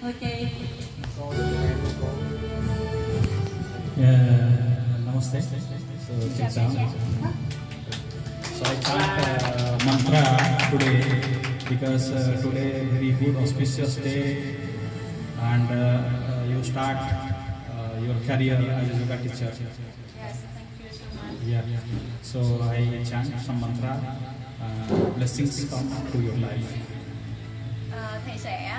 Okay. Namaste. So, sit down. So I chant mantra today because today very good auspicious day and you start your career as a yoga teacher. Yes, thank you so much. Yeah. So I chant some mantra. Blessings come to your life. Thầy sẽ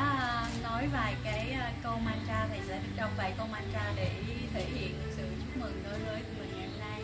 nói vài cái câu mantra, thầy sẽ đọc vài câu mantra để thể hiện sự chúc mừng đối với mình ngày hôm nay.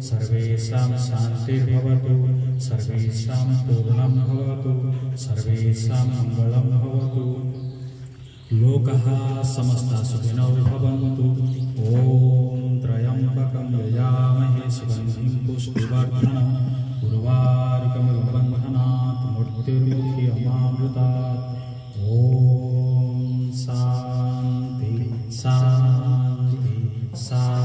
सर्वेषां शान्तिर्भवतु सर्वेषां पूर्णं भवतु सर्वेषां मङ्गलं भवतु लोकः समस्तः सुखिनो भवन्तु ॐ त्र्यम्बकं यजामहे सुगन्धिं पुष्टिवर्धनम् उर्वारुकमिव बन्धनात् मृत्युर्मुक्षीयमामृतात् ॐ शान्ति शान्ति शान्ति।